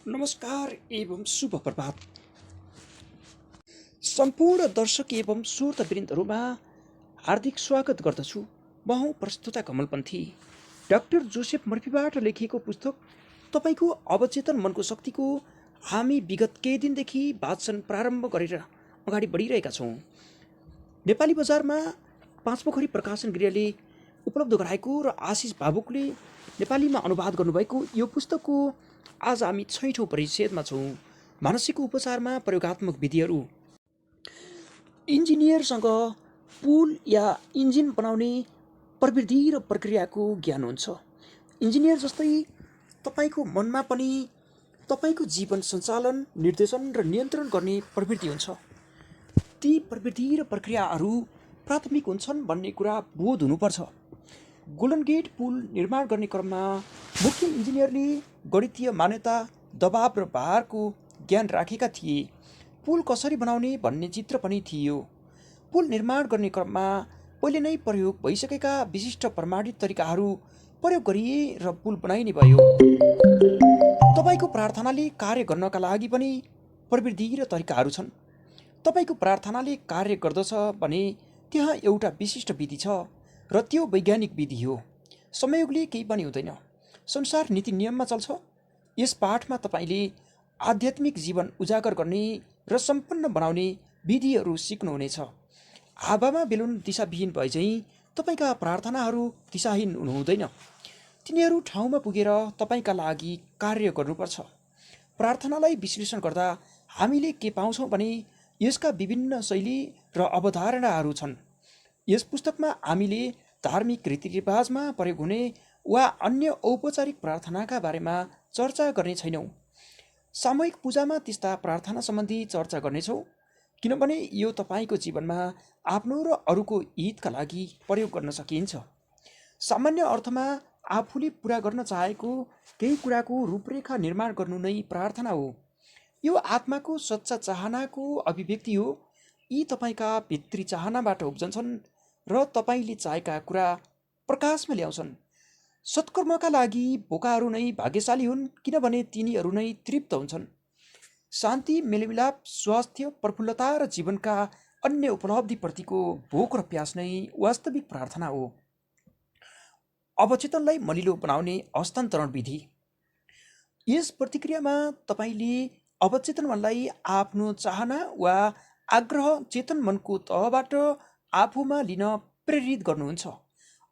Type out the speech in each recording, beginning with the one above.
नमस्कार एवं शुभ प्रभात। सम्पूर्ण दर्शक एवं श्रोतावृन्दहरूमा हार्दिक स्वागत गर्दछु। म हुँ प्रस्तुता कमलपन्थी। डाक्टर जोसेफ मर्फीबाट लेखिएको पुस्तक तपाईँको अवचेतन मनको शक्तिको हामी विगत केही दिनदेखि वाचन प्रारम्भ गरेर अगाडि बढिरहेका छौँ। नेपाली बजारमा पाँचपोखरी प्रकाशन गृहले उपलब्ध गराएको र आशिष भावुकले नेपालीमा अनुवाद गर्नुभएको यो पुस्तकको आज हामी 6औं परिच्छेदमा छौँ। मानसिक उपचारमा प्रयोगात्मक विधिहरू। इन्जिनियरसँग पुल या इन्जिन बनाउने प्रविधि र प्रक्रियाको ज्ञान हुन्छ। इन्जिनियर जस्तै तपाईँको मनमा पनि तपाईँको जीवन सञ्चालन, निर्देशन र नियन्त्रण गर्ने प्रवृत्ति हुन्छ। ती प्रविधि र प्रक्रियाहरू प्राथमिक हुन्छन् भन्ने कुरा बोध हुनुपर्छ। गोल्डन गेट पुल निर्माण गर्ने क्रममा मुख्य इन्जिनियरले गणितीय मान्यता, दबाव र भारको ज्ञान राखेका थिए। पुल कसरी बनाउने भन्ने चित्र पनि थियो। पुल निर्माण गर्ने क्रममा पहिले नै प्रयोग भइसकेका विशिष्ट प्रमाणित तरिकाहरू प्रयोग गरिए र पुल बनाइने भयो। तपाईँको प्रार्थनाले कार्य गर्नका लागि पनि प्रविधि र तरिकाहरू छन्। तपाईँको प्रार्थनाले कार्य गर्दछ भने त्यहाँ एउटा विशिष्ट विधि छ र त्यो वैज्ञानिक विधि हो। संयोगले केही पनि हुँदैन। संसार नीति नियममा चल्छ। यस पाठमा तपाईँले आध्यात्मिक जीवन उजागर गर्ने र सम्पन्न बनाउने विधिहरू सिक्नुहुनेछ। हावामा बेलुन दिशाविहीन भए चाहिँ तपाईँका प्रार्थनाहरू दिशाहीन हुनुहुँदैन। तिनीहरू ठाउँमा पुगेर तपाईँका लागि कार्य गर्नुपर्छ। प्रार्थनालाई विश्लेषण गर्दा हामीले के पाउँछौँ भने यसका विभिन्न शैली र अवधारणाहरू छन्। यस पुस्तकमा हामीले धार्मिक रीतिरिवाजमा प्रयोग हुने वा अन्य औपचारिक प्रार्थनाका बारेमा चर्चा गर्ने छैनौँ। सामूहिक पूजामा त्यस्ता प्रार्थना सम्बन्धी चर्चा गर्नेछौँ, किनभने यो तपाईँको जीवनमा आफ्नो र अरूको हितका लागि प्रयोग गर्न सकिन्छ। सामान्य अर्थमा आफूले पुरा गर्न चाहेको केही कुराको रूपरेखा निर्माण गर्नु नै प्रार्थना हो। यो आत्माको सच्चा चाहनाको अभिव्यक्ति हो। यी तपाईँका भित्री चाहनाबाट उब्जन्छन् र तपाईँले चाहेका कुरा प्रकाशमा ल्याउँछन्। सत्कर्मका लागि भोकाहरू नै भाग्यशाली हुन्, किनभने तिनीहरू नै तृप्त हुन्छन्। शान्ति, मेलमिलाप, स्वास्थ्य, प्रफुल्लता र जीवनका अन्य उपलब्धिप्रतिको भोक र प्यास नै वास्तविक प्रार्थना हो। अवचेतनलाई मलिलो बनाउने हस्तान्तरण विधि। यस प्रतिक्रियामा तपाईँले अवचेतन मनलाई आफ्नो चाहना वा आग्रह चेतन मनको तहबाट आफूमा लिन प्रेरित गर्नुहुन्छ।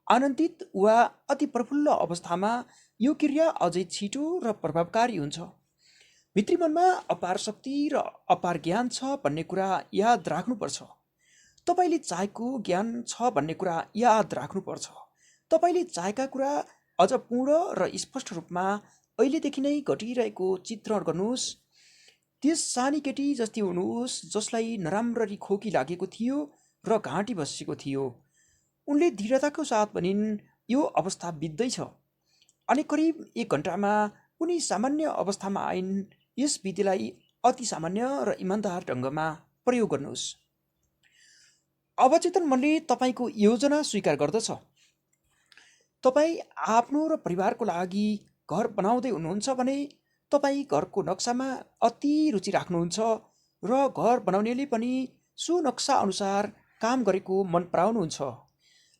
आनन्दित वा अति प्रफुल्ल अवस्थामा यो क्रिया अझै छिटो र प्रभावकारी हुन्छ। भित्री मनमा अपार शक्ति र अपार ज्ञान छ भन्ने कुरा याद राख्नुपर्छ। तपाईँले चाहेको ज्ञान छ भन्ने कुरा याद राख्नुपर्छ। तपाईँले चाहेका कुरा अझ पूर्ण र स्पष्ट रूपमा अहिलेदेखि नै घटिरहेको चित्रण गर्नुहोस्। त्यस सानी केटी जस्तै हुनुहोस् जसलाई नराम्ररी खोकी लागेको थियो र घाँटी बसेको थियो। उनले दृढताको साथ भनिन्, यो अवस्था बित्दैछ। अनि करिब 1 घन्टामा उनी सामान्य अवस्थामा आइन्। यस विधिलाई अति सामान्य र इमान्दार ढङ्गमा प्रयोग गर्नुहोस्। अवचेतन मनले तपाईँको योजना स्वीकार गर्दछ। तपाईँ आफ्नो र परिवारको लागि घर बनाउँदै हुनुहुन्छ भने तपाईँ घरको नक्सामा अति रुचि राख्नुहुन्छ र घर बनाउनेले पनि सो नक्सा अनुसार काम गरेको मन पराउनुहुन्छ।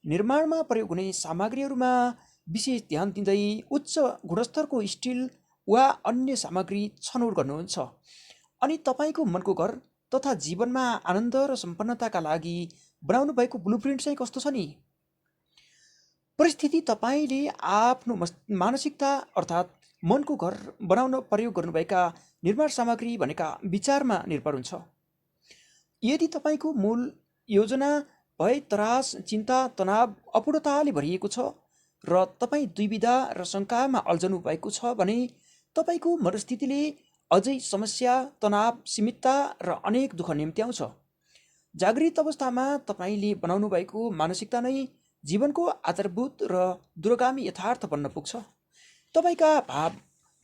निर्माणमा प्रयोग हुने सामग्रीहरूमा विशेष ध्यान दिँदै उच्च गुणस्तरको स्टिल वा अन्य सामग्री छनौट गर्नुहुन्छ। अनि तपाईँको मनको घर तथा जीवनमा आनन्द र सम्पन्नताका लागि बनाउनु भएको ब्लुप्रिन्ट चाहिँ कस्तो छ नि? परिस्थिति तपाईँले आफ्नो मानसिकता अर्थात् मनको घर बनाउन प्रयोग गर्नुभएका निर्माण सामग्री भनेका विचारमा निर्भर हुन्छ। यदि तपाईँको मूल योजना भय, त्रास, चिन्ता, तनाव, अपूर्णताले भरिएको छ र तपाईँ दुविधा र शङ्कामा अल्झनु भएको छ भने तपाईँको मनस्थितिले अझै समस्या, तनाव, सीमितता र अनेक दुःख निम्त्याउँछ। जागृत अवस्थामा तपाईँले बनाउनु भएको मानसिकता नै जीवनको आधारभूत र दूरगामी यथार्थ बन्न पुग्छ। तपाईँका भाव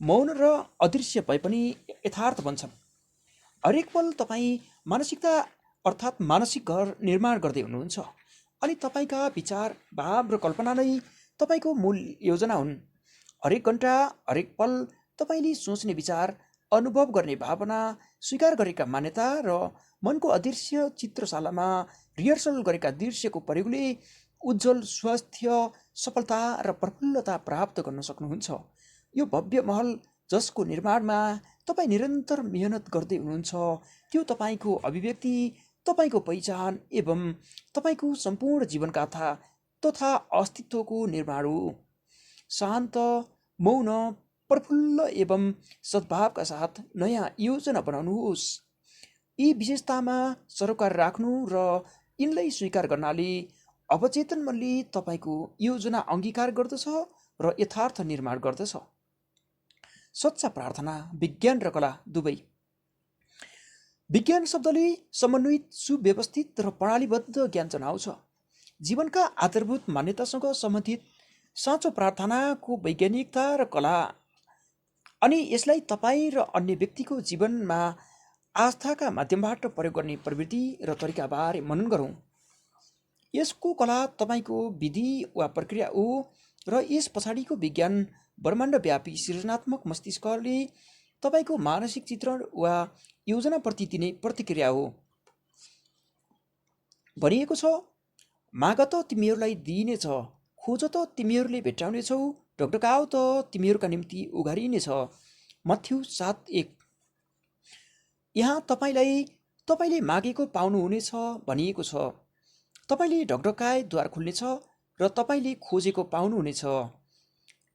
मौन र अदृश्य भए पनि यथार्थ बन्छन्। हरेक पल तपाईँ मानसिकता अर्थात् मानसिक घर निर्माण गर्दै हुनुहुन्छ। अनि तपाईँका विचार, भाव र कल्पना नै तपाईँको मूल योजना हुन्। हरेक घन्टा, हरेक पल तपाईँले सोच्ने विचार अनुभव गर्ने भावना, स्वीकार गरेका मान्यता र मनको अदृश्य चित्रशालामा रिहर्सल गरेका दृश्यको प्रयोगले उज्जवल स्वास्थ्य, सफलता र प्रफुल्लता प्राप्त गर्न सक्नुहुन्छ। यो भव्य महल जसको निर्माणमा तपाईँ निरन्तर मेहनत गर्दै हुनुहुन्छ, त्यो तपाईँको अभिव्यक्ति, तपाईँको पहिचान एवं तपाईँको सम्पूर्ण जीवनगाथा तथा अस्तित्वको निर्माण हो। शान्त, मौन, प्रफुल्ल एवं सद्भावका साथ नयाँ योजना बनाउनुहोस्। यी विशेषतामा सरोकार राख्नु र यिनलाई स्वीकार गर्नाले अवचेतन मनले तपाईँको योजना अङ्गीकार गर्दछ र यथार्थ निर्माण गर्दछ। सच्चा प्रार्थना, विज्ञान र कला दुवै। विज्ञान शब्दले समन्वित, सुव्यवस्थित र प्रणालीबद्ध ज्ञान जनाउँछ। जीवनका आधारभूत मान्यतासँग सम्बन्धित साँचो प्रार्थनाको वैज्ञानिकता र कला, अनि यसलाई तपाईँ र अन्य व्यक्तिको जीवनमा आस्थाका माध्यमबाट प्रयोग गर्ने प्रवृत्ति र तरिकाबारे मनन गरौँ। यसको कला तपाईँको विधि वा प्रक्रिया हो र यस पछाडिको विज्ञान ब्रह्माण्डव्यापी सृजनात्मक मस्तिष्कले तपाईँको मानसिक चित्रण वा योजनाप्रति दिने प्रतिक्रिया हो। भनिएको छ, माग त तिमीहरूलाई दिइनेछ, खोज त तिमीहरूले भेट्टाउनेछौ, ढकढकाउ त तिमीहरूका निम्ति उघारिनेछ। मथ्यु 7:1। यहाँ तपाईँले मागेको पाउनुहुनेछ भनिएको छ। तपाईँले ढकढकाए द्वार खुल्नेछ र तपाईँले खोजेको पाउनुहुनेछ।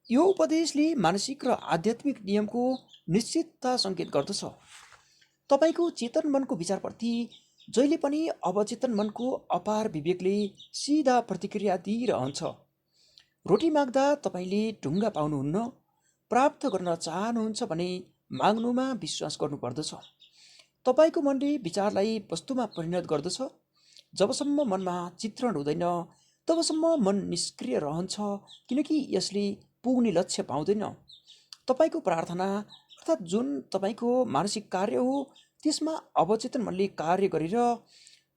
यो उपदेशले मानसिक र आध्यात्मिक नियमको निश्चितता सङ्केत गर्दछ। तपाईँको चेतन मनको विचारप्रति जहिले पनि अवचेतन मनको अपार विवेकले सिधा प्रतिक्रिया दिइरहन्छ। रोटी माग्दा तपाईँले ढुङ्गा पाउनुहुन्न। प्राप्त गर्न चाहनुहुन्छ भने माग्नुमा विश्वास गर्नुपर्दछ। तपाईँको मनले विचारलाई वस्तुमा परिणत गर्दछ। जबसम्म मनमा चित्रण हुँदैन तबसम्म मन निष्क्रिय रहन्छ, किनकि यसले पुग्ने लक्ष्य पाउँदैन। तपाईँको प्रार्थना अर्थात् जुन तपाईँको मानसिक कार्य हो, त्यसमा अवचेतन मनले कार्य गरेर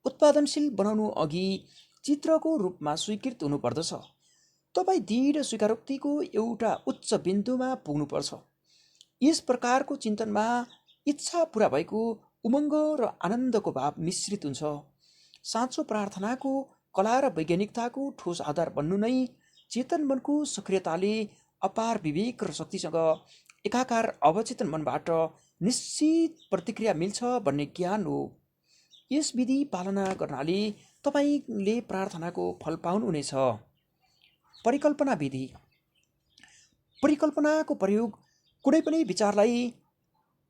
उत्पादनशील बनाउनु अघि चित्रको रूपमा स्वीकृत हुनुपर्दछ। तपाईँ दृढ स्वीकारोक्तिको एउटा उच्च बिन्दुमा पुग्नुपर्छ। यस प्रकारको चिन्तनमा इच्छा पुरा भएको उमङ्ग र आनन्दको भाव मिश्रित हुन्छ। साँचो प्रार्थनाको कला र वैज्ञानिकताको ठोस आधार बन्नु नै चेतन मनको सक्रियताले अपार विवेक र शक्तिसँग एकाकार अवचेतन मनबाट निश्चित प्रतिक्रिया मिल्छ भन्ने ज्ञान हो। यस विधि पालना गर्नाले तपाईँले प्रार्थनाको फल पाउनुहुनेछ। परिकल्पना विधि। परिकल्पनाको प्रयोग कुनै पनि विचारलाई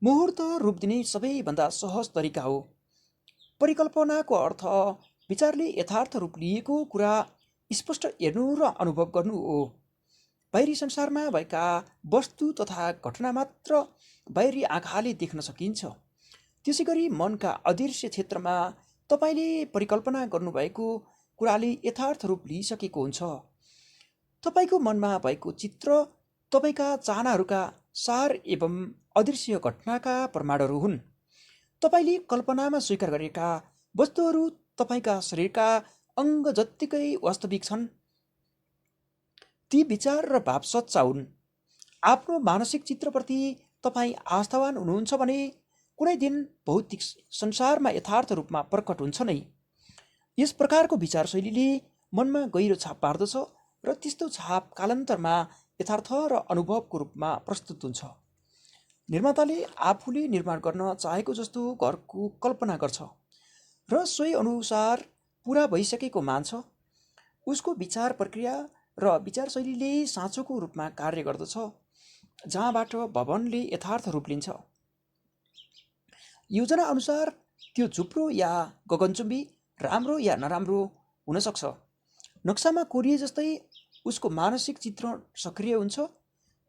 मूर्त रूप दिने सबैभन्दा सहज तरिका हो। परिकल्पनाको अर्थ विचारले यथार्थ रूप लिएको कुरा स्पष्ट हेर्नु र अनुभव गर्नु हो। बाहिरी संसारमा भएका वस्तु तथा घटना मात्र बाहिरी आँखाले देख्न सकिन्छ। त्यसै गरी मनका अदृश्य क्षेत्रमा तपाईँले परिकल्पना गर्नुभएको कुराले यथार्थ रूप लिइसकेको हुन्छ। तपाईँको मनमा भएको चित्र तपाईँका चाहनाहरूका सार एवं अदृश्य घटनाका प्रमाणहरू हुन्। तपाईँले कल्पनामा स्वीकार गरेका वस्तुहरू तपाईँका शरीरका अङ्ग जत्तिकै वास्तविक छन्। ती विचार र भाव सच्चा हुन्। आफ्नो मानसिक चित्रप्रति तपाईँ आस्थावान हुनुहुन्छ भने कुनै दिन भौतिक संसारमा यथार्थ रूपमा प्रकट हुन्छ नै। यस प्रकारको विचार शैलीले मनमा गहिरो छाप पार्दछ र त्यस्तो छाप कालान्तरमा यथार्थ र अनुभवको रूपमा प्रस्तुत हुन्छ। निर्माताले आफूले निर्माण गर्न चाहेको जस्तो घरको कल्पना गर्छ र सोही अनुसार पुरा भइसकेको मान्छ। उसको विचार प्रक्रिया र विचार शैलीले साँचोको रूपमा कार्य गर्दछ, जहाँबाट भवनले यथार्थ रूप लिन्छ। योजना अनुसार त्यो झुप्रो या गगनचुम्बी, राम्रो या नराम्रो हुन सक्छ। नक्सामा कोरिए जस्तै उसको मानसिक चित्रण सक्रिय हुन्छ।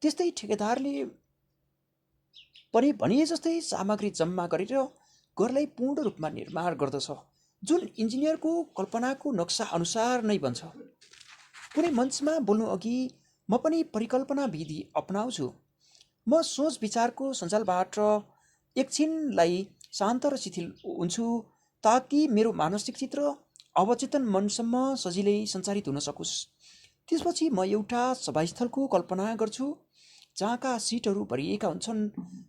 त्यस्तै ठेकेदारले पनि भनिए जस्तै सामग्री जम्मा गरेर घरलाई पूर्ण रूपमा निर्माण गर्दछ, जुन इन्जिनियरको कल्पनाको नक्सा अनुसार नै बन्छ। कुनै मञ्चमा बोल्नु अघि म पनि परिकल्पना विधि अपनाउँछु। म सोच विचारको सञ्जालबाट एकछिनलाई शान्त र शिथिल हुन्छु, ताकि मेरो मानसिक चित्र अवचेतन मनसम्म सजिलै सञ्चारित हुन सकोस्। त्यसपछि म एउटा सभास्थलको कल्पना गर्छु जहाँका सिटहरू भरिएका हुन्छन्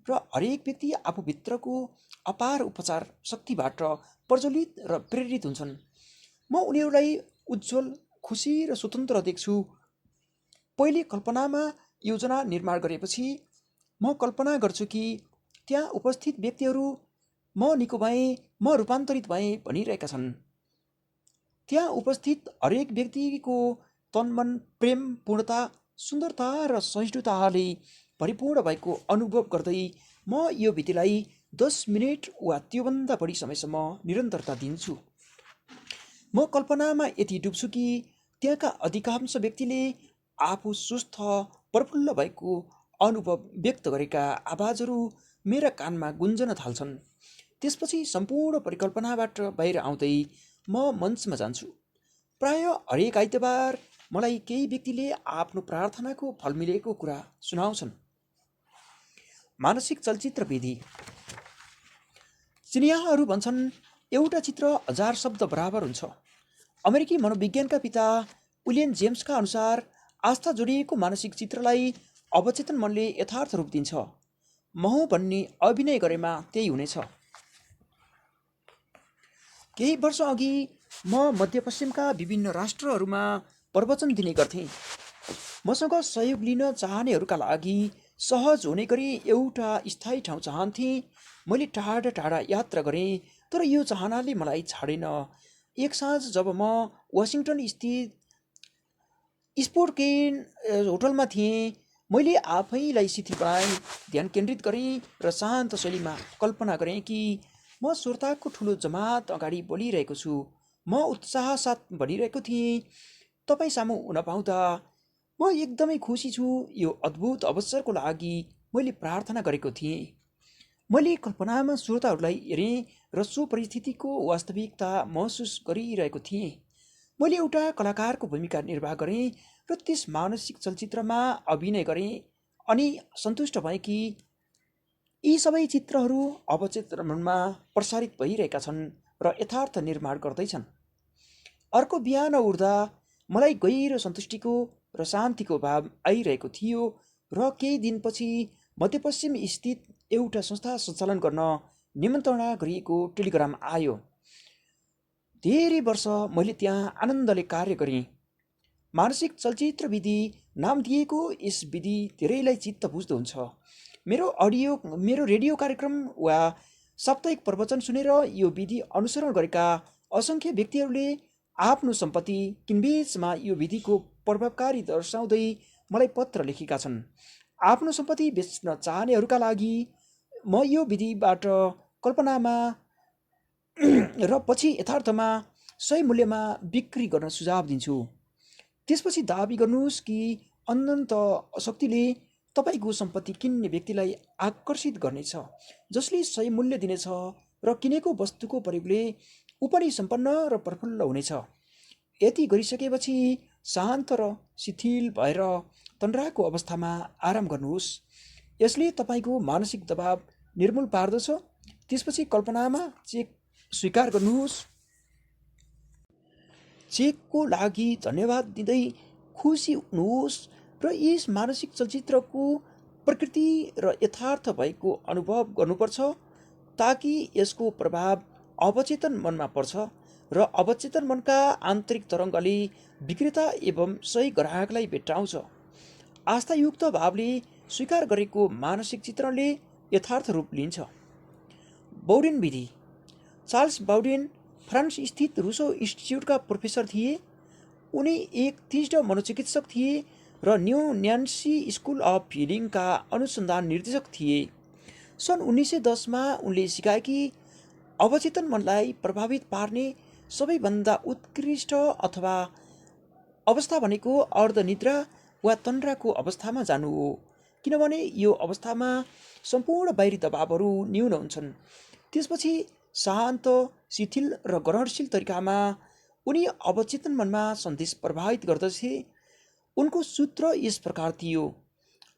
र हरेक व्यक्ति आफूभित्रको अपार उपचार शक्तिबाट प्रज्वलित र प्रेरित हुन्छन्। म उनीहरूलाई उज्जवल, खुसी र स्वतन्त्र देख्छु। पहिले कल्पनामा योजना निर्माण गरेपछि म कल्पना गर्छु कि त्यहाँ उपस्थित व्यक्तिहरू म निको भएँ, म रूपान्तरित भएँ भनिरहेका छन्। त्यहाँ उपस्थित हरेक व्यक्तिको तनमन प्रेम, पूर्णता, सुन्दरता र सहिष्णुताले परिपूर्ण भएको अनुभव गर्दै म यो विधिलाई 10 मिनेट वा त्योभन्दा बढी समयसम्म निरन्तरता दिन्छु। म कल्पनामा यति डुब्छु कि त्यहाँका अधिकांश व्यक्तिले आफू स्वस्थ, प्रफुल्ल भएको अनुभव व्यक्त गरेका आवाजहरू मेरा कानमा गुन्जन थाल्छन्। त्यसपछि सम्पूर्ण परिकल्पनाबाट बाहिर आउँदै म मञ्चमा जान्छु। प्राय हरेक आइतबार मलाई केही व्यक्तिले आफ्नो प्रार्थनाको फल मिलेको कुरा सुनाउँछन्। मानसिक चलचित्र विधि। चिनियाहरू भन्छन् एउटा चित्र 1000 शब्द बराबर हुन्छ। अमेरिकी मनोविज्ञानका पिता विलियम जेम्सका अनुसार आस्था जोडिएको मानसिक चित्रलाई अवचेतन मनले यथार्थ रूप दिन्छ। म हुँ भन्ने अभिनय गरेमा त्यही हुनेछ। केही वर्ष अघि म मध्यपश्चिमका विभिन्न राष्ट्रहरूमा प्रवचन दिने गर्थेँ। मसँग सहयोग लिन चाहनेहरूका लागि सहज हुने गरी एउटा स्थायी ठाउँ चाहन्थेँ। मैले टाढा टाढा यात्रा गरेँ, तर यो चाहनाले मलाई छाडेन। एक साँझ जब म वासिङटन स्थित स्पोर्टकेन होटलमा थिएँ, मैले आफैलाई शिथिल बनाएँ, ध्यान केन्द्रित गरेँ र शान्त शैलीमा कल्पना गरेँ कि म श्रोताको ठुलो जमात अगाडि बोलिरहेको छु। म उत्साह साथ भनिरहेको थिएँ, तपाईँ सामु हुन पाउँदा म एकदमै खुसी छु। यो अद्भुत अवसरको लागि मैले प्रार्थना गरेको थिएँ। मैले कल्पनामा श्रोताहरूलाई हेरेँ र सो परिस्थितिको वास्तविकता महसुस गरिरहेको थिएँ। मैले एउटा कलाकारको भूमिका निर्वाह गरेँ र त्यस मानसिक चलचित्रमा अभिनय गरेँ अनि सन्तुष्ट भएँ कि यी सबै चित्रहरू अवचेतन मनमा प्रसारित भइरहेका छन् र यथार्थ निर्माण गर्दैछन्। अर्को बिहान उठ्दा मलाई गहिरो सन्तुष्टिको र शान्तिको भाव आइरहेको थियो र केही दिनपछि मध्यपश्चिम स्थित एउटा संस्था सञ्चालन गर्न निमन्त्रणा गरिएको टेलिग्राम आयो। धेरै वर्ष मैले त्यहाँ आनन्दले कार्य गरेँ। मानसिक चलचित्र विधि नाम दिएको यस विधि धेरैलाई चित्त बुझ्दो हुन्छ। मेरो रेडियो कार्यक्रम वा साप्ताहिक प्रवचन सुनेर यो विधि अनुसरण गरेका असङ्ख्य व्यक्तिहरूले आफ्नो सम्पत्ति किनबेचमा यो विधिको प्रभावकारी दर्शाउँदै मलाई पत्र लेखेका छन्। आफ्नो सम्पत्ति बेच्न चाहनेहरूका लागि म यो विधिबाट कल्पनामा र पछि यथार्थमा सही मूल्यमा बिक्री गर्न सुझाव दिन्छु। त्यसपछि दाबी गर्नुहोस् कि अनन्त शक्तिले तपाईँको सम्पत्ति किन्ने व्यक्तिलाई आकर्षित गर्नेछ, जसले सही मूल्य दिनेछ र किनेको वस्तुको प्रयोगले ऊ पनि सम्पन्न र प्रफुल्ल हुनेछ। यति गरिसकेपछि शान्त र शिथिल भएर तन्द्राको अवस्थामा आराम गर्नुहोस्। यसले तपाईँको मानसिक दबाव निर्मूल पार्दछ। त्यसपछि कल्पनामा चेक स्वीकार गर्नुहोस्। चेकको लागि धन्यवाद दिँदै खुसी हुनुहोस् र यस मानसिक चलचित्रको प्रकृति र यथार्थ भएको अनुभव गर्नुपर्छ ताकि यसको प्रभाव अवचेतन मनमा पर्छ र अवचेतन मनका आन्तरिक तरङ्गले विक्रेता एवं सही ग्राहकलाई भेट्टाउँछ। आस्थायुक्त भावले स्वीकार गरेको मानसिक चित्रणले यथार्थ रूप लिन्छ। बाउडेन विधि। चार्ल्स बाउडेन फ्रान्स स्थित रुसो इन्स्टिच्युटका प्रोफेसर थिए। उनी एक तीक्ष्ण मनोचिकित्सक थिए र न्यू न्यान्सी स्कुल अफ हिलिङका अनुसन्धान निर्देशक थिए। सन् 1910 मा उनले सिकाए कि अवचेतन मनलाई प्रभावित पार्ने सबैभन्दा उत्कृष्ट अथवा अवस्था भनेको अर्धनिद्रा वा तन्द्राको अवस्थामा जानु हो, किनभने यो अवस्थामा सम्पूर्ण बाहिरी दबावहरू न्यून हुन्छन्। त्यसपछि शान्त, शिथिल र ग्रहणशील तरिकामा उनी अवचेतन मनमा सन्देश प्रवाहित गर्दथे। उनको सूत्र यस प्रकार थियो: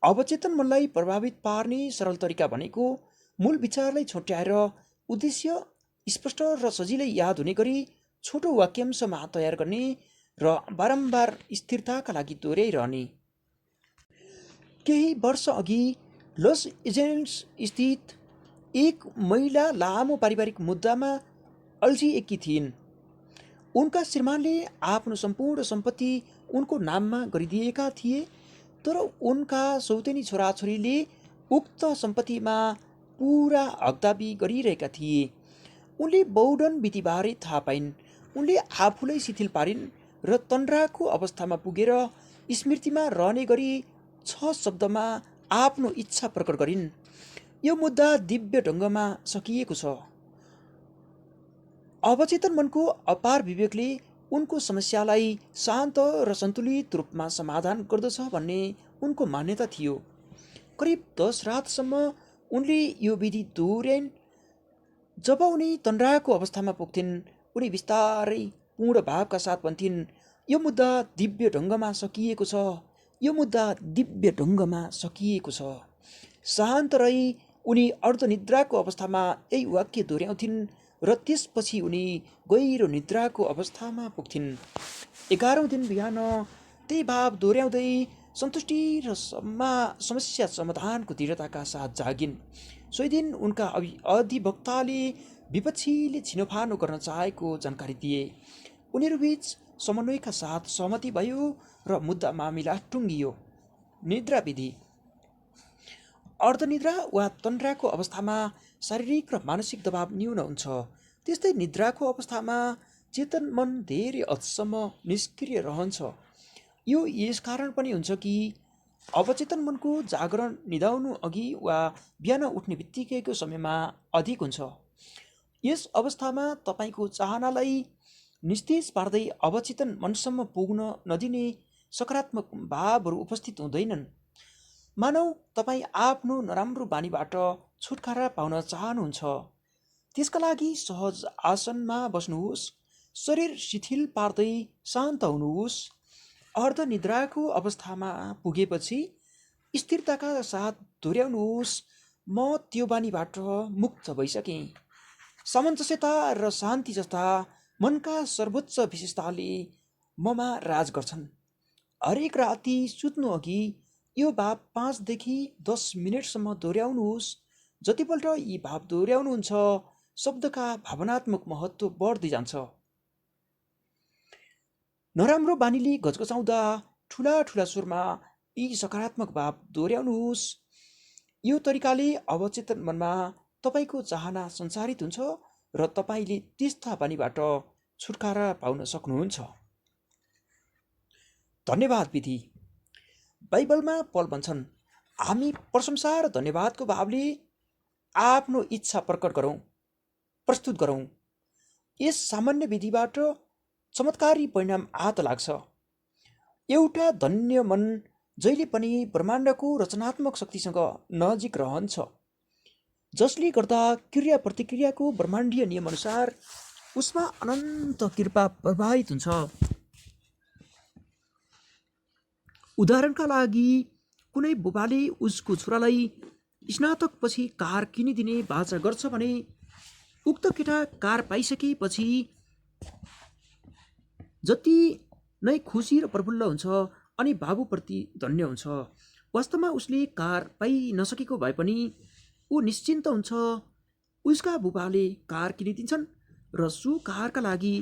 अवचेतन मनलाई प्रभावित पार्ने सरल तरिका भनेको मूल विचारलाई छुट्याएर उद्देश्य स्पष्ट र सजिलै याद हुने गरी छोटो वाक्यांशमा तयार गर्ने र बारम्बार स्थिरताका लागि दोहोऱ्याइरहने। केही वर्ष अघि लस एन्जल्स स्थित एक महिला लामो पारिवारिक मुद्दामा अल्झिएकी थिइन्। उनका श्रीमानले आफ्नो सम्पूर्ण सम्पत्ति उनको नाममा गरिदिएका थिए, तर उनका सौतेनी छोराछोरीले उक्त सम्पत्तिमा पुरा हकदाबी गरिरहेका थिए। उनले बहुदन विधिबारे थाहा पाइन्। उनले आफूलाई शिथिल पारिन् र तन्द्राको अवस्थामा पुगेर स्मृतिमा रहने गरी 6 शब्दमा आफ्नो इच्छा प्रकट गरिन्। यो मुद्दा दिव्य ढङ्गमा सकिएको छ। अवचेतन मनको अपार विवेकले उनको समस्यालाई शान्त र सन्तुलित रूपमा समाधान गर्दछ भन्ने उनको मान्यता थियो। करिब 10 रातसम्म उनले यो विधि दोहोर्याइन्। जब उनी तन्द्राको अवस्थामा पुग्थिन्, उनी बिस्तारै पूर्ण भावका साथ भन्थिन्, यो मुद्दा दिव्य ढङ्गमा सकिएको छ, यो मुद्दा दिव्य ढङ्गमा सकिएको छ। शान्त रही उनी अर्धनिद्राको अवस्थामा यही वाक्य दोहोऱ्याउँथिन् र त्यसपछि उनी गहिरो निद्राको अवस्थामा पुग्थिन्। 11औं दिन बिहान त्यही भाव दोहोऱ्याउँदै सन्तुष्टि र समस्या समाधानको दृढताका साथ जागिन्। सोही दिन उनका अधिवक्ताले विपक्षीले छिनोफानो गर्न चाहेको जानकारी दिए। उनीहरूबीच समन्वयका साथ सहमति भयो र मुद्दा मामिला टुङ्गियो। निद्रा विधि। अर्धनिद्रा वा तन्द्राको अवस्थामा शारीरिक र मानसिक दबाव न्यून हुन्छ। त्यस्तै निद्राको अवस्थामा चेतन मन धेरै हदसम्म निष्क्रिय रहन्छ। यो यसकारण पनि हुन्छ कि अवचेतन मनको जागरण निदाउनु अघि वा बिहान उठ्ने बित्तिकैको समयमा अधिक हुन्छ। यस अवस्थामा तपाईँको चाहनालाई निस्तेज पार्दै अवचेतन मनसम्म पुग्न नदिने सकारात्मक भावहरू उपस्थित हुँदैनन्। मानौ तपाईँ आफ्नो नराम्रो बानीबाट छुटकारा पाउन चाहनुहुन्छ। त्यसका लागि सहज आसनमा बस्नुहोस्, शरीर शिथिल पार्दै शान्त हुनुहोस्। अर्धनिद्राको अवस्थामा पुगेपछि स्थिरताका साथ दोहोऱ्याउनुहोस्, म त्यो बानीबाट मुक्त भइसकेँ। सामञ्जस्यता र शान्ति जस्ता मनका सर्वोच्च विशेषताले ममा राज गर्छन्। हरेक राति सुत्नु अघि यो भाव 5 देखि 10 मिनटसम्म दोहोऱ्याउनुहोस्। जतिपल्ट यी भाव दोहोऱ्याउनुहुन्छ, शब्दका भावनात्मक महत्त्व बढ्दै जान्छ। नराम्रो बानीले घचघचाउँदा ठुला ठुला स्वरमा यी सकारात्मक भाव दोहोऱ्याउनुहोस्। यो तरिकाले अवचेतन मनमा तपाईँको चाहना सञ्चारित हुन्छ र तपाईँले त्यस्ता बानीबाट छुटकारा पाउन सक्नुहुन्छ। धन्यवाद विधि। बाइबलमा पौल भन्छन्, हामी प्रशंसा र धन्यवादको भावले आफ्नो इच्छा प्रस्तुत गरौँ। यस सामान्य विधिबाट चमत्कारी परिणाम आत लाग्छ। एउटा धन्य मन जहिले पनि ब्रह्माण्डको रचनात्मक शक्तिसँग नजिक रहन्छ, जसले गर्दा क्रिया प्रतिक्रियाको ब्रह्माण्डीय नियमअनुसार उसमा अनन्त कृपा प्रवाहित हुन्छ। उदाहरणका लागि, कुनै बुबाले उसको छोरालाई स्नातकपछि कार किनिदिने बाचा गर्छ भने उक्त केटा कार पाइसकेपछि जति नै खुसी र प्रफुल्ल हुन्छ अनि बाबुप्रति धन्य हुन्छ। वास्तवमा उसले कार पाइ नसकेको भए पनि ऊ निश्चिन्त हुन्छ। उसका बुबाले कार किनिदिन्छन् र सो कारका लागि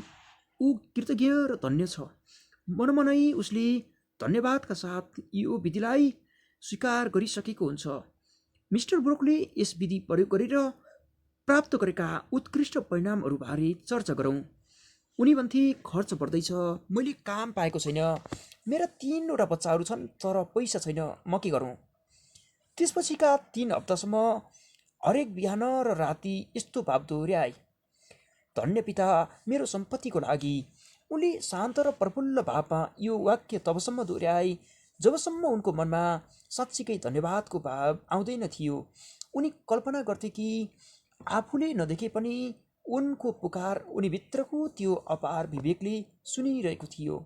ऊ कृतज्ञ र धन्य छ। मनमनै उसले धन्यवादका साथ यो विधिलाई स्वीकार गरिसकेको हुन्छ। मिस्टर ब्रुकले यस विधि प्रयोग गरेर प्राप्त गरेका उत्कृष्ट परिणामहरूबारे चर्चा गरौँ। उनी भन्थे, खर्च बढ्दैछ, मैले काम पाएको छैन, मेरा 3वटा बच्चाहरू छन् तर पैसा छैन, म के गरौँ? त्यसपछिका 3 हप्तासम्म हरेक बिहान र राति यस्तो भाव दोहोऱ्याए, धन्य पिता मेरो सम्पत्तिको लागि। उनले शान्त र प्रफुल्ल भावमा यो वाक्य तबसम्म दोहोऱ्याए जबसम्म उनको मनमा साँच्चीकै धन्यवादको भाव आउँदैन थियो। उनी कल्पना गर्थे कि आफूले नदेखे पनि उनको पुकार उनीभित्रको त्यो अपार विवेकले सुनिरहेको थियो।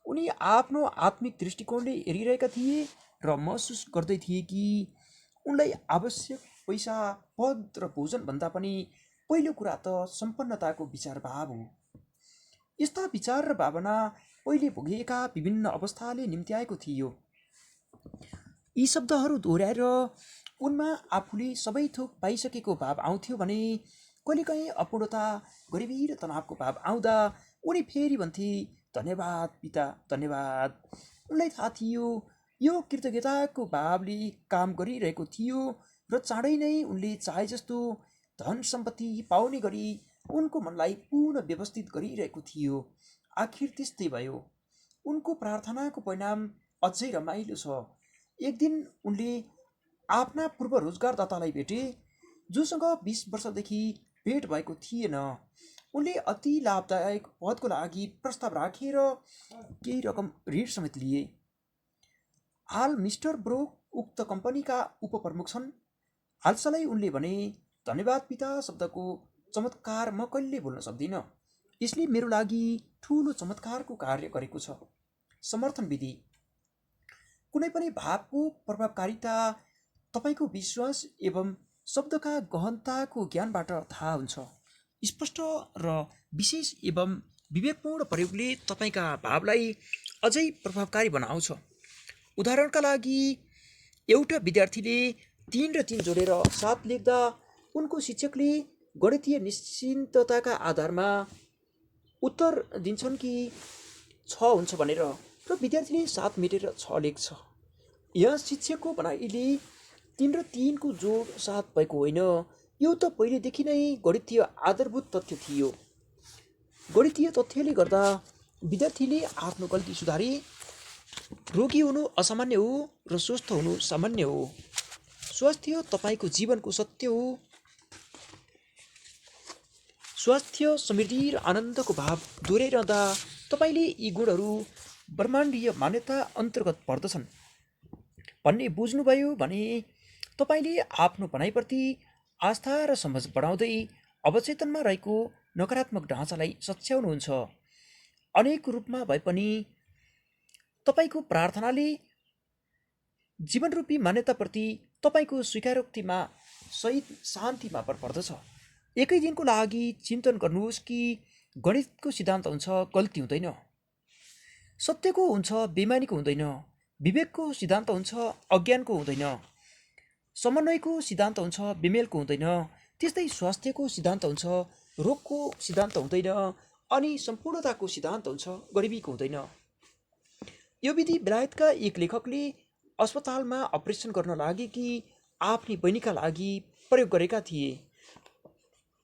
उनी आफ्नो आत्मिक दृष्टिकोणले हेरिरहेका थिए र महसुस गर्दै थिए कि उनलाई आवश्यक पैसा, पद र भोजनभन्दा पनि पहिलो कुरा त सम्पन्नताको विचार भाव हो। यस्ता विचार र भावना पहिले भोगिएका विभिन्न अवस्थाले निम्त्याएको थियो। यी शब्दहरू दोहोऱ्याएर उनमा आफूले सबै थोक पाइसकेको भाव आउँथ्यो भने कहिलेकाहीँ अपूर्णता, गरिबी र तनावको भाव आउँदा उनी फेरि भन्थे, धन्यवाद पिता, धन्यवाद। उनलाई थाहा थियो यो कृतज्ञताको भावले काम गरिरहेको थियो र चाँडै नै उनले चाहे जस्तो धन सम्पत्ति पाउने गरी उनको मनलाई पुनः व्यवस्थित गरिरहेको थियो। आखिर त्यस्तै भयो। उनको प्रार्थनाको परिणाम अझै रमाइलो छ। एक दिन उनले आफ्ना पूर्व रोजगारदातालाई भेटे, जोसँग 20 वर्षदेखि भेट भएको थिएन। उनले अति लाभदायक पदको लागि प्रस्ताव राखेर केही रकम ऋण समेत लिए। हाल मिस्टर ब्रोक उक्त कम्पनीका उपप्रमुख छन्। हालसालै उनले भने, धन्यवाद पिता शब्दको चमत्कार म कहिल्यै भुल्न सक्दिनँ। यसले मेरो लागि ठुलो चमत्कारको कार्य गरेको छ। समर्थन विधि। कुनै पनि भावको प्रभावकारिता तपाईँको विश्वास एवं शब्दका गहनताको ज्ञानबाट थाहा हुन्छ। स्पष्ट र विशेष एवं विवेकपूर्ण प्रयोगले तपाईँका भावलाई अझै प्रभावकारी बनाउँछ। उदाहरणका लागि, एउटा विद्यार्थीले 3 र 3 जोडेर 7 लेख्दा उनको शिक्षकले गणितीय निश्चिन्तताका आधारमा उत्तर दिन्छन् कि 6 हुन्छ भनेर, र विद्यार्थीले 7 मेटेर 6 लेख्छ। यहाँ शिक्षकको भनाइले 3 र 3 को जोड 7 भएको होइन, यो त पहिलेदेखि नै गणितीय आधारभूत तथ्य थियो। गणितीय तथ्यले गर्दा विद्यार्थीले आफ्नो गल्ती सुधारे। रोगी हुनु असामान्य हो र स्वस्थ हुनु सामान्य हो। स्वास्थ्य तपाईँको जीवनको सत्य हो। स्वास्थ्य, समृद्धि र आनन्दको भाव दोहोऱ्याइरहँदा तपाईँले यी गुणहरू ब्रह्माण्डीय मान्यता अन्तर्गत पर्दछन् भन्ने बुझ्नुभयो भने तपाईँले आफ्नो भनाइप्रति आस्था र समझ बढाउँदै अवचेतनमा रहेको नकारात्मक ढाँचालाई सच्याउनुहुन्छ। अनेक रूपमा भए पनि तपाईँको प्रार्थनाले जीवनरूपी मान्यताप्रति तपाईँको स्वीकारोक्तिमा सहित शान्तिमा भर पर्दछ। एकै दिनको लागि चिन्तन गर्नुहोस् कि गणितको सिद्धान्त हुन्छ गल्ती हुँदैन, सत्यको हुन्छ बेइमानीको हुँदैन, विवेकको सिद्धान्त हुन्छ अज्ञानको हुँदैन, समन्वयको सिद्धान्त हुन्छ बेमेलको हुँदैन, त्यस्तै स्वास्थ्यको सिद्धान्त हुन्छ रोगको सिद्धान्त हुँदैन, अनि सम्पूर्णताको सिद्धान्त हुन्छ गरिबीको हुँदैन। यो विधि बेलायतका एक लेखकले अस्पतालमा अपरेसन गर्न लागेकी आफ्नी बहिनीका लागि प्रयोग गरेका थिए।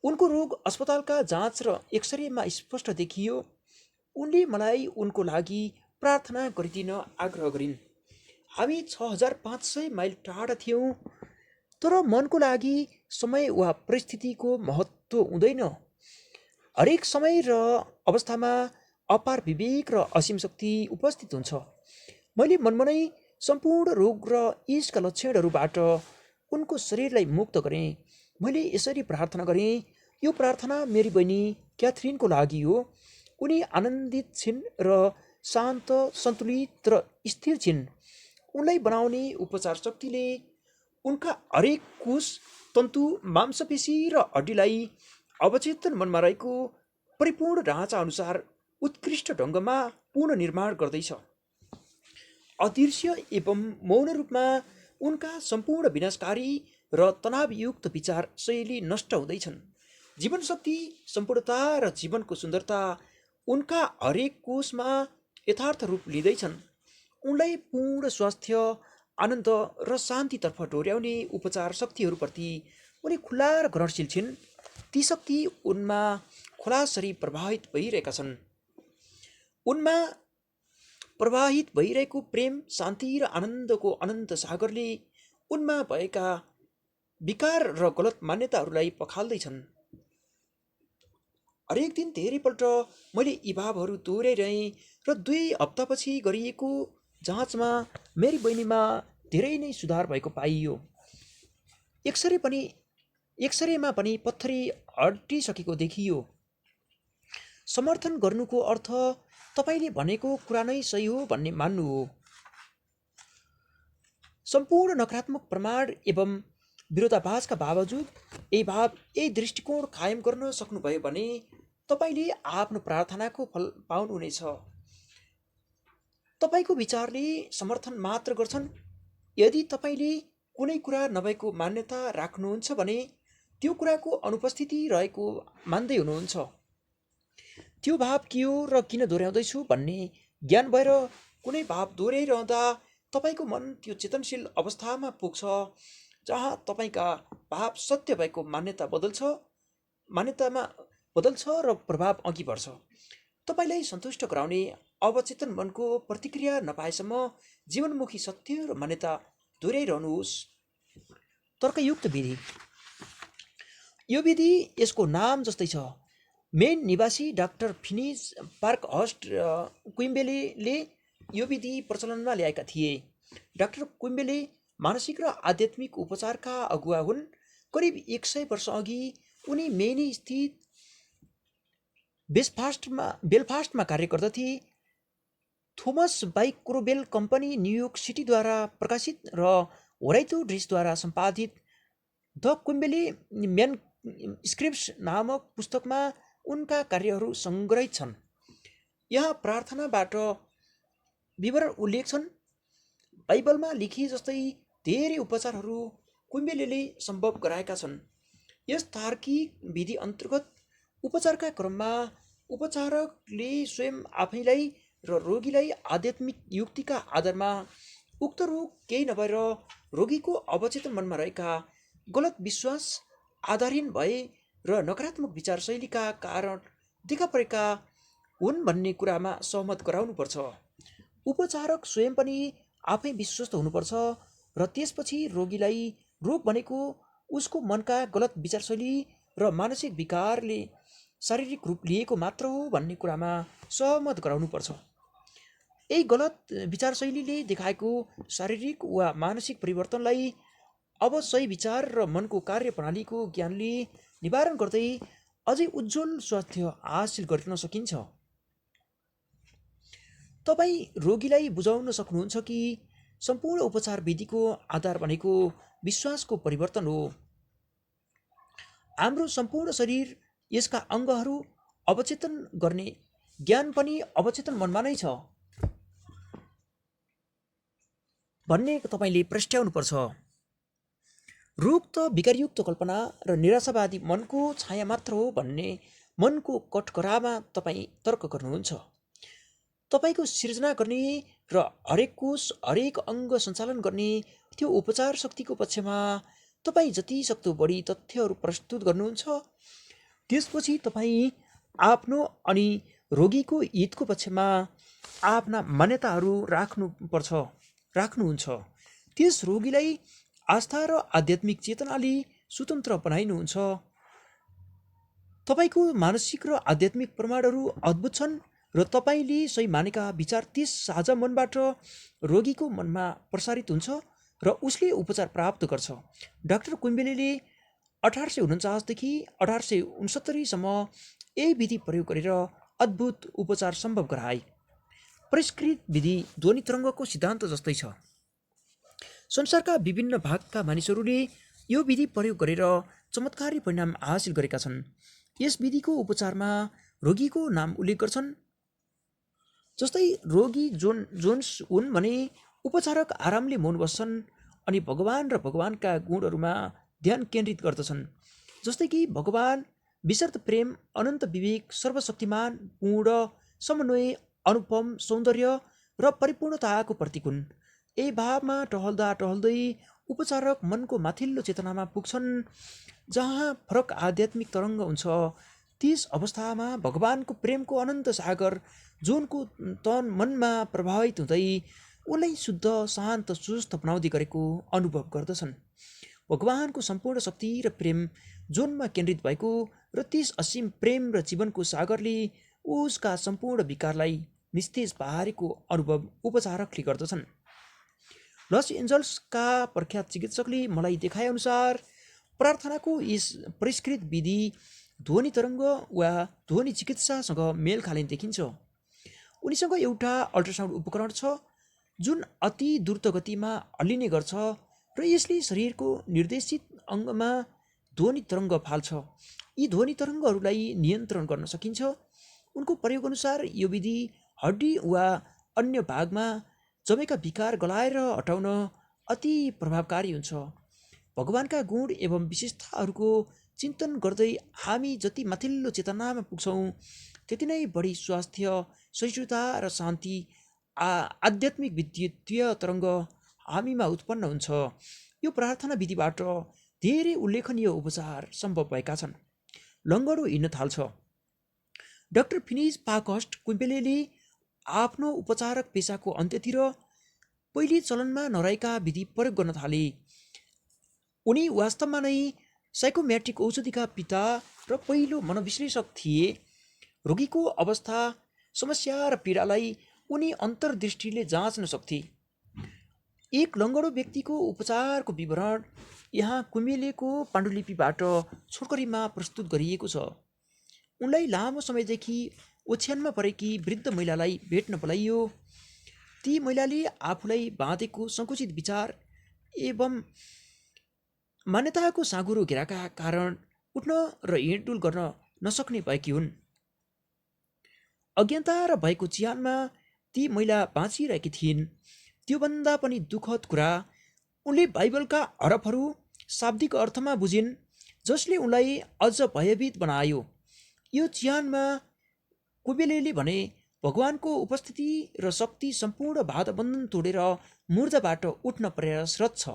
उनको रोग अस्पतालका जाँच र एक्सरेमा स्पष्ट देखियो। उनले मलाई उनको लागि प्रार्थना गरिदिन आग्रह गरिन्। हामी 6500 माइल टाढा थियौँ, तर मनको लागि समय वा परिस्थितिको महत्त्व हुँदैन। हरेक समय र अवस्थामा अपार विवेक र असीम शक्ति उपस्थित हुन्छ। मैले मनमनै सम्पूर्ण रोग र यसका लक्षणहरूबाट उनको शरीरलाई मुक्त गरेँ। मैले यसरी प्रार्थना गरेँ, यो प्रार्थना मेरी बहिनी क्याथरिनको लागि हो। उनी आनन्दित छिन् र शान्त, सन्तुलित र स्थिर छिन्। उनलाई बनाउने उपचार शक्तिले उनका हरेक कोष, तन्तु, मांसपेशी र हड्डीलाई अवचेतन मनमा रहेको परिपूर्ण ढाँचा अनुसार उत्कृष्ट ढङ्गमा पुनर्निर्माण गर्दैछ। अदृश्य एवं मौन रूपमा उनका सम्पूर्ण विनाशकारी र तनावयुक्त विचार शैली नष्ट हुँदैछन्। जीवन शक्ति, सम्पूर्णता र जीवनको सुन्दरता उनका हरेक कोषमा यथार्थ रूप लिँदैछन्। उनलाई पूर्ण स्वास्थ्य, आनन्द र शान्तितर्फ डोर्याउने उपचार शक्तिहरूप्रति उनी खुला र ग्रहणशील छिन्। ती शक्ति उनमा खुलासरी प्रवाहित भइरहेका छन्। उनमा प्रवाहित भइरहेको प्रेम, शान्ति र आनन्दको अनन्त सागरले उनमा भएका विकार र गलत मान्यताहरूलाई पखाल्दैछन्। हरेक दिन धेरैपल्ट मैले यी भावहरू दोहोऱ्याइरहेँ र 2 हप्तापछि गरिएको जाँचमा मेरी बहिनीमा धेरै नै सुधार भएको पाइयो। एक्सरेमा पनि पत्थरी हटिसकेको देखियो। समर्थन गर्नुको अर्थ तपाईँले भनेको कुरा नै सही हो भन्ने मान्नु हो। सम्पूर्ण नकारात्मक प्रमाण एवं विरोधाभासका बावजुद यही दृष्टिकोण कायम गर्न सक्नुभयो भने तपाईँले आफ्नो प्रार्थनाको फल पाउनुहुनेछ। तपाईँको विचारले समर्थन मात्र गर्छन्, यदि तपाईँले कुनै कुरा नभएको मान्यता राख्नुहुन्छ भने त्यो कुराको अनुपस्थिति रहेको मान्दै हुनुहुन्छ। त्यो भाव के हो र किन दोहोऱ्याउँदैछु भन्ने ज्ञान भएर कुनै भाव दोहोऱ्याइरहँदा तपाईँको मन त्यो चेतनशील अवस्थामा पुग्छ जहाँ तपाईँका भाव सत्य भएको मान्यतामा बदल्छ र प्रभाव अघि बढ्छ। तपाईँलाई सन्तुष्ट गराउने अवचेतन मनको प्रतिक्रिया नपाएसम्म जीवनमुखी सत्य र मान्यता दोहोऱ्याइरहनुहोस्। तर्कयुक्त विधि। यो विधि यसको नाम जस्तै छ। मेन निवासी डाक्टर फिनिज पार्कहर्स्ट क्विम्बेलेले यो विधि प्रचलनमा ल्याएका थिए। डाक्टर क्विम्बेले मानसिक र आध्यात्मिक उपचारका अगुवा हुन्। करिब 100 वर्ष अघि उनी मेनी स्थित बेलफास्टमा कार्य गर्दथे। थोमस बाइक्रोबेल कम्पनी न्युयोर्क सिटीद्वारा प्रकाशित र होराइतो ड्रिसद्वारा सम्पादित द क्विम्बेले म्यानस्क्रिप्ट्स नामक पुस्तकमा उनका कार्यहरू सङ्ग्रहित छन्। यहाँ प्रार्थनाबाट विवरण उल्लेख छन्। बाइबलमा लेखिए जस्तै धेरै उपचारहरू क्विम्बेलेले सम्भव गराएका छन्। यस तार्किक विधि अन्तर्गत उपचारका क्रममा उपचारकले स्वयं आफैलाई र रोगीलाई आध्यात्मिक युक्तिका आधारमा उक्त रोग केही नभएर रोगीको अवचेतन मनमा रहेका गलत विश्वास आधारहीन भए र नकारात्मक विचारशैलीका कारण देखा परेका हुन् भन्ने कुरामा सहमत गराउनुपर्छ। उपचारक स्वयं पनि आफै विश्वस्त हुनुपर्छ र त्यसपछि रोगीलाई रोग भनेको उसको मनका गलत विचारशैली र मानसिक विकारले शारीरिक रूप लिएको मात्र हो भन्ने कुरामा सहमत गराउनुपर्छ। यही गलत विचारशैलीले देखाएको शारीरिक वा मानसिक परिवर्तनलाई अब सही विचार र मनको कार्यप्रणालीको ज्ञानले निवारण गर्दै अझै उज्जवल स्वास्थ्य हासिल गर्न सकिन्छ। तपाईँ रोगीलाई बुझाउन सक्नुहुन्छ कि सम्पूर्ण उपचार विधिको आधार भनेको विश्वासको परिवर्तन हो। हाम्रो सम्पूर्ण शरीर, यसका अङ्गहरू अवचेतन गर्ने ज्ञान पनि अवचेतन मनमा नै छ भन्ने तपाईँले प्रस्ट्याउनुपर्छ। रोग त विकारयुक्त कल्पना र निराशावादी मनको छाया मात्र हो भन्ने मनको कटकरामा तपाईँ तर्क गर्नुहुन्छ। तपाईँको सिर्जना गर्ने र हरेक कोष हरेक अङ्ग सञ्चालन गर्ने त्यो उपचार शक्तिको पक्षमा तपाईँ जति सक्दो बढी तथ्यहरू प्रस्तुत गर्नुहुन्छ। त्यसपछि तपाईँ आफ्नो अनि रोगीको हितको पक्षमा आफ्ना मान्यताहरू राख्नुहुन्छ। त्यस रोगीलाई आस्था र आध्यात्मिक चेतनाले स्वतन्त्र बनाइनुहुन्छ। तपाईँको मानसिक र आध्यात्मिक प्रमाणहरू अद्भुत छन् र तपाईँले सही मानेका विचार त्यस साझा मनबाट रोगीको मनमा प्रसारित हुन्छ र उसले उपचार प्राप्त गर्छ। डाक्टर क्विम्बेलेले 1849 देखि 1869 सम्म यही विधि प्रयोग गरेर अद्भुत उपचार सम्भव गराए। परिष्कृत विधि ध्वनि तरङ्गको सिद्धान्त जस्तै छ। संसारका विभिन्न भागका मानिसहरूले यो विधि प्रयोग गरेर चमत्कारी परिणाम हासिल गरेका छन्। यस विधिको उपचारमा रोगीको नाम उल्लेख गर्छन्। जस्तै रोगी जोन्स हुन् भने उपचारक आरामले मौन बस्छन् अनि भगवान र भगवानका गुणहरूमा ध्यान केन्द्रित गर्दछन्। जस्तै कि भगवान विशर्त प्रेम, अनन्त विवेक, सर्वशक्तिमान, पूर्ण समन्वय, अनुपम सौन्दर्य र परिपूर्णताको प्रतीक हुन्। यही भावमा टहल्दा टहल्दै उपचारक मनको माथिल्लो चेतनामा पुग्छन् जहाँ फरक आध्यात्मिक तरङ्ग हुन्छ। त्यस अवस्थामा भगवानको प्रेमको अनन्त सागर जोनको तन मनमा प्रभावित हुँदै उनलाई शुद्ध, शान्त, सुस्थ बनाउँदै गरेको अनुभव गर्दछन्। भगवानको सम्पूर्ण शक्ति र प्रेम जोनमा केन्द्रित भएको र त्यस असीम प्रेम र जीवनको सागरले उसका सम्पूर्ण विकारलाई निस्तेज पारेको अनुभव उपचारकले गर्दछन्। लस एन्जल्सका प्रख्यात चिकित्सकले मलाई देखाएअनुसार प्रार्थनाको यस परिष्कृत विधि ध्वनि तरङ्ग वा ध्वनि चिकित्सासँग मेल खाने देखिन्छ। उनीसँग एउटा अल्ट्रासाउन्ड उपकरण छ जुन अति द्रुत गतिमा हल्लिने गर्छ र यसले शरीरको निर्देशित अङ्गमा ध्वनि तरङ्ग फाल्छ। यी ध्वनि तरङ्गहरूलाई नियन्त्रण गर्न सकिन्छ। उनको प्रयोगअनुसार यो विधि हड्डी वा अन्य भागमा जमेका विकार गलाएर हटाउन अति प्रभावकारी हुन्छ। भगवानका गुण एवं विशेषताहरूको चिन्तन गर्दै हामी जति माथिल्लो चेतनामा पुग्छौँ त्यति नै बढी स्वास्थ्य, सहिष्णुता र शान्ति आध्यात्मिक विद्युतीय तरङ्ग हामीमा उत्पन्न हुन्छ। यो प्रार्थना विधिबाट धेरै उल्लेखनीय उपचार सम्भव भएका छन्। लङ्गडो हिँड्न थाल्छ। डाक्टर फिनिस पाकहस्ट कुम्पेलेले आफ्नो उपचारक पेसाको अन्त्यतिर पहिले चलनमा नरहेका विधि प्रयोग गर्न थाले। उनी वास्तवमा नै साइकोम्याट्रिक औषधिका पिता र पहिलो मनोविश्लेषक थिए। रोगीको अवस्था, समस्या र पीडालाई उनी अन्तर्दृष्टिले जाँच्न सक्थे। एक लङ्गडो व्यक्तिको उपचारको विवरण यहाँ कुम्पेलेको पाण्डुलिपिबाट छोटकरीमा प्रस्तुत गरिएको छ। उनलाई लामो समयदेखि ओछ्यानमा परेकी वृद्ध महिलालाई भेट्न बोलाइयो। ती महिलाले आफूलाई बाँधेको सङ्कुचित विचार एवं मान्यताको साँघुरो घेराका कारण उठ्न र हिँडडुल गर्न नसक्ने भएकी हुन्। अज्ञानता र भएको चिहानमा ती महिला बाँचिरहेकी थिइन्। त्योभन्दा पनि दुःखद कुरा, उनले बाइबलका हरफहरू शाब्दिक अर्थमा बुझिन्, जसले उनलाई अझ भयभीत बनायो। यो चिहानमा कुम्पेलेले भने भगवानको उपस्थिति र शक्ति सम्पूर्ण बाधा बन्धन तोडेर मुर्दाबाट उठ्न प्रयासरत छ।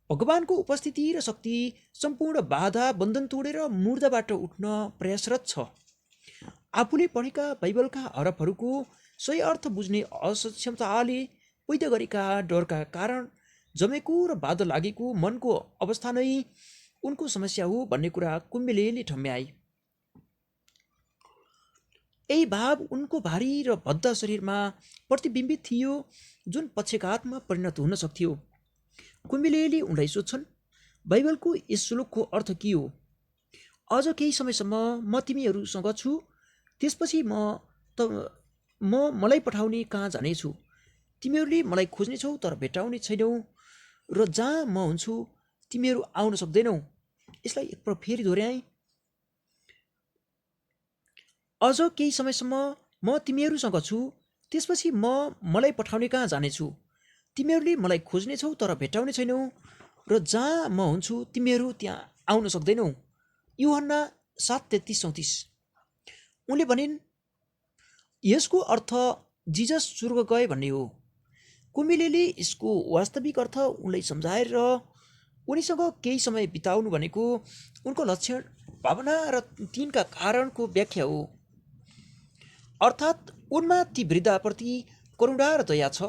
भगवानको उपस्थिति र शक्ति सम्पूर्ण बाधा बन्धन तोडेर मुर्दाबाट उठ्न प्रयासरत छ। आफूले पढेका बाइबलका हरफहरूको सही अर्थ बुझ्ने असक्षमताले पैदा गरेका डरका कारण जमेको र बाधा लागेको मनको अवस्था नै उनको समस्या हो भन्ने कुरा कुम्पेलेले ठम्ब्याए। यही भाव उनको भारी र भद्दा शरीरमा प्रतिबिम्बित थियो, जुन पक्षघातमा परिणत हुन सक्थ्यो। कुम्पेलेले उनलाई सोध्छन्, बाइबलको यस श्लोकको अर्थ के हो? अझ केही समयसम्म म तिमीहरूसँग छु, त्यसपछि मलाई पठाउने कहाँ जानेछु। तिमीहरूले मलाई खोज्नेछौ तर भेटाउने छैनौ, र जहाँ म हुन्छु तिमीहरू आउन सक्दैनौ। यसलाई एकपल्ट फेरि दोहोऱ्याएँ। अझ केही समयसम्म म तिमीहरूसँग छु, त्यसपछि मलाई पठाउने कहाँ जानेछु। तिमीहरूले मलाई खोज्नेछौ तर भेटाउने छैनौ, र जहाँ म हुन्छु तिमीहरू त्यहाँ आउन सक्दैनौ। यूहन्ना 7:33-34। उनले भनिन्, यसको अर्थ जिजस स्वर्ग गए भन्ने हो। कुम्पेलेले यसको वास्तविक अर्थ उनलाई सम्झाएर उनीसँग केही समय बिताउनु भनेको उनको लक्षण, भावना र तिनका कारणको व्याख्या हो। अर्थात् उनमा ती वृद्धाप्रति करुणा र दया छ,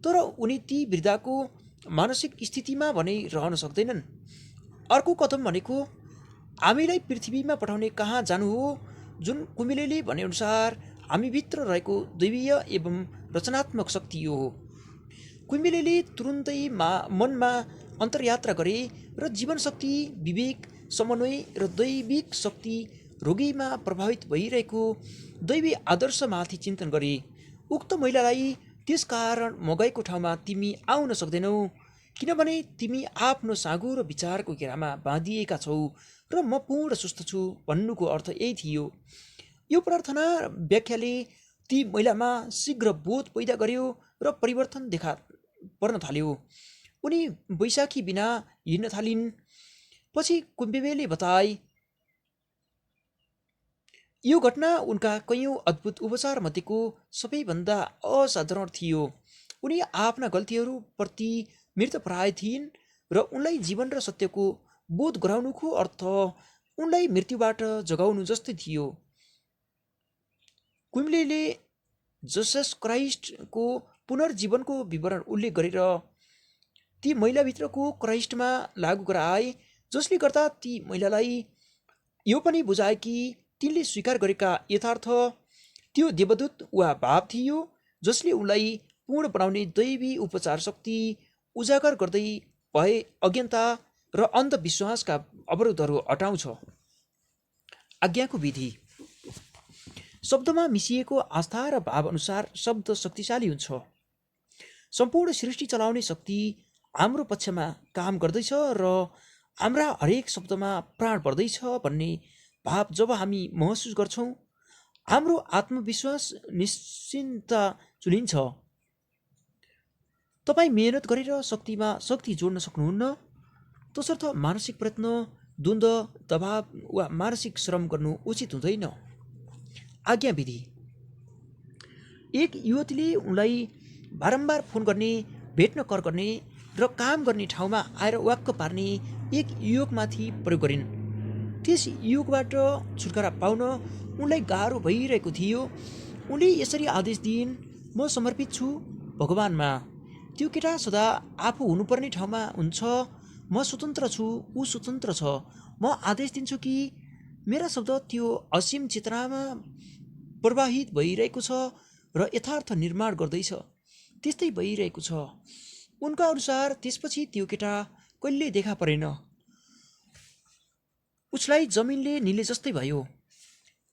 तर उनी ती वृद्धाको मानसिक स्थितिमा भने रहन सक्दैनन्। अर्को कदम भनेको हामीलाई पृथ्वीमा पठाउने कहाँ जानु हो, जुन कुम्पेलेले भनेअनुसार हामीभित्र रहेको दैवीय एवं रचनात्मक शक्ति हो। कुम्पेलेले तुरुन्तै मनमा अन्तर्यात्रा गरे र जीवनशक्ति, विवेक, समन्वय र दैविक शक्ति रोगीमा प्रभावित भइरहेको दैवी आदर्शमाथि चिन्तन गरे। उक्त महिलालाई, त्यसकारण म गएको ठाउँमा तिमी आउन सक्दैनौ, किनभने तिमी आफ्नो साँघुरो विचारको घेरामा बाँधिएका छौ र म पूर्ण सुस्थ छु भन्नुको अर्थ यही थियो। यो प्रार्थना व्याख्याले ती महिलामा शीघ्र बोध पैदा गर्यो र परिवर्तन देखा पर्न थाल्यो। उनी बैशाखी बिना हिँड्न थालिन्। पछि कुम्पेलेले बताए, यो घटना उनका कैयौँ अद्भुत उपचार मध्येको सबैभन्दा असाधारण थियो। उनी आफ्ना गल्तीहरूप्रति मृतप्राय थिइन् र उनलाई जीवन र सत्यको बोध गराउनुको अर्थ उनलाई मृत्युबाट जगाउनु जस्तै थियो। कुम्पेलेले जिसस क्राइस्टको पुनर्जीवनको विवरण उल्लेख गरेर ती महिलाभित्रको क्राइस्टमा लागू गराए, जसले गर्दा ती महिलालाई यो पनि बुझाए कि तिनले स्वीकार गरेका यथार्थ त्यो देवदूत वा भाव थियो, जसले उनलाई पूर्ण बनाउने दैवी उपचार शक्ति उजागर गर्दै भए अज्ञानता र अन्धविश्वासका अवरोधहरू हटाउँछ। आज्ञाको विधि। शब्दमा मिसिएको आस्था र भाव अनुसार शब्द शक्तिशाली हुन्छ। सम्पूर्ण सृष्टि चलाउने शक्ति हाम्रो पक्षमा काम गर्दैछ र हाम्रा हरेक शब्दमा प्राण पर्दैछ भन्ने भाव जब हामी महसुस गर्छौँ, हाम्रो आत्मविश्वास निश्चिन्त चुलिन्छ। तपाईँ मेहनत गरेर शक्तिमा शक्ति जोड्न सक्नुहुन्न, तसर्थ मानसिक प्रयत्न, द्वन्द्व, दबाव वा मानसिक श्रम गर्नु उचित हुँदैन। आज्ञा विधि। एक युवतीले उनलाई बारम्बार फोन गर्ने, भेट्न कर गर्ने र काम गर्ने ठाउँमा आएर वाक्क पार्ने एक युवकमाथि प्रयोग गरिन्। त्यस युवकबाट छुटकारा पाउन उनलाई गाह्रो भइरहेको थियो। उनले यसरी आदेश दिइन्, म समर्पित छु भगवानमा। त्यो केटा सदा आफू हुनुपर्ने ठाउँमा हुन्छ। म स्वतन्त्र छु, ऊ स्वतन्त्र छ। म आदेश दिन्छु कि मेरा शब्द त्यो असीम चेतनामा प्रवाहित भइरहेको छ र यथार्थ निर्माण गर्दैछ। त्यस्तै भइरहेको छ। उनका अनुसार त्यसपछि त्यो केटा कहिल्यै देखा परेन। उसलाई जमिनले निले जस्तै भयो।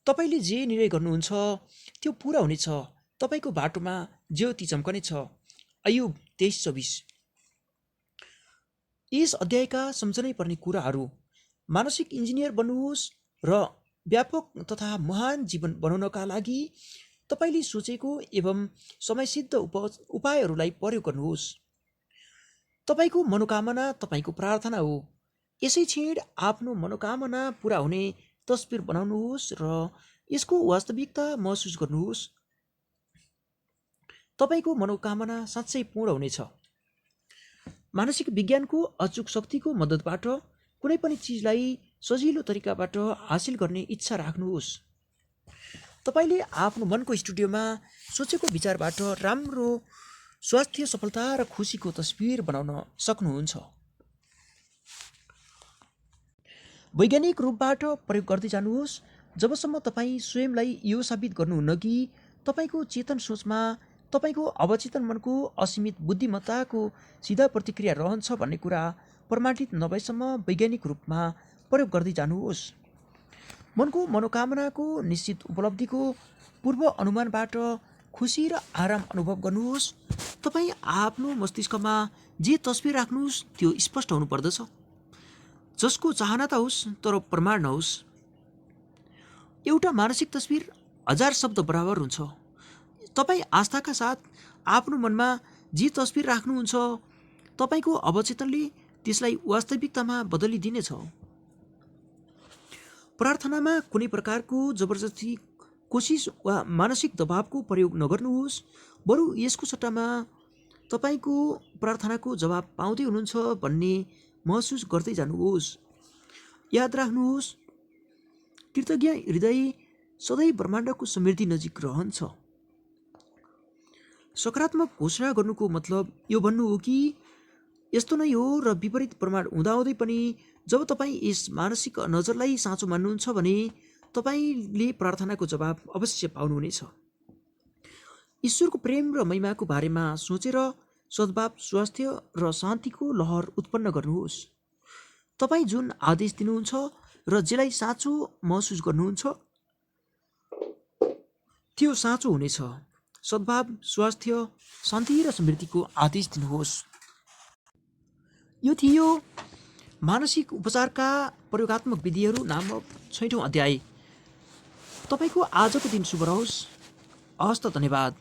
तपाईँले जे निर्णय गर्नुहुन्छ त्यो पुरा हुनेछ। तपाईँको बाटोमा ज्योति चम्कनेछ। अयुब 23:24। यस अध्यायका सम्झनै पर्ने कुराहरू। मानसिक इन्जिनियर बन्नुहोस् र व्यापक तथा महान जीवन बनाउनका लागि तपाईँले सोचेको एवं समयसिद्ध उपायहरूलाई प्रयोग गर्नुहोस्। तपाईँको मनोकामना तपाईँको प्रार्थना हो। यसै क्षण आफ्नो मनोकामना पुरा हुने तस्बिर बनाउनुहोस् र यसको वास्तविकता महसुस गर्नुहोस्। तपाईँको मनोकामना साँच्चै पूर्ण हुनेछ। मानसिक विज्ञानको अचूक शक्तिको मद्दतबाट कुनै पनि चिजलाई सजिलो तरिकाबाट हासिल गर्ने इच्छा राख्नुहोस्। तपाईँले आफ्नो मनको स्टुडियोमा सोचेको विचारबाट राम्रो स्वास्थ्य, सफलता र खुसीको तस्बिर बनाउन सक्नुहुन्छ। वैज्ञानिक रूपबाट प्रयोग गर्दै जानुहोस् जबसम्म तपाईँ स्वयंलाई यो साबित गर्नुहुन्न कि तपाईँको चेतन सोचमा तपाईँको अवचेतन मनको असीमित बुद्धिमत्ताको सिधा प्रतिक्रिया रहन्छ भन्ने कुरा प्रमाणित नभएसम्म वैज्ञानिक रूपमा प्रयोग गर्दै जानुहोस्। मनको मनोकामनाको निश्चित उपलब्धिको पूर्व अनुमानबाट खुसी र आराम अनुभव गर्नुहोस्। तपाईँ आफ्नो मस्तिष्कमा जे तस्बिर राख्नुहोस् त्यो स्पष्ट हुनुपर्दछ। जसको चाहना त होस् तर प्रमाण नहोस्। एउटा मानसिक तस्बिर 1000 शब्द बराबर हुन्छ। तपाईँ आस्थाका साथ आफ्नो मनमा जे तस्बिर राख्नुहुन्छ तपाईँको अवचेतनले त्यसलाई वास्तविकतामा बदलिदिनेछ। प्रार्थनामा कुनै प्रकारको जबरजस्ती, कोसिस वा मानसिक दबावको प्रयोग नगर्नुहोस्। बरु यसको सट्टामा तपाईँको प्रार्थनाको जवाब पाउँदै हुनुहुन्छ भन्ने महसुस गर्दै जानुहोस्। याद राख्नुहोस्, कृतज्ञ हृदय सधैँ ब्रह्माण्डको समृद्धि नजिक रहन्छ। सकारात्मक घोषणा गर्नुको मतलब यो भन्नु हो कि यस्तो नै हो र विपरीत प्रमाण हुँदाहुँदै पनि जब तपाईँ यस मानसिक नजरलाई साँचो मान्नुहुन्छ भने तपाईँले प्रार्थनाको जवाब अवश्य पाउनुहुनेछ। ईश्वरको प्रेम र महिमाको बारेमा सोचेर सद्भाव, स्वास्थ्य र शान्तिको लहर उत्पन्न गर्नुहोस्। तपाईँ जुन आदेश दिनुहुन्छ र जेलाई साँचो महसुस गर्नुहुन्छ त्यो साँचो हुनेछ। सद्भाव, स्वास्थ्य, शान्ति र समृद्धिको आदेश दिनुहोस्। यो थियो मानसिक उपचारका प्रयोगात्मक विधिहरू नामक 6औं अध्याय। तपाईँको आजको दिन शुभ रहोस्। हस्त, धन्यवाद।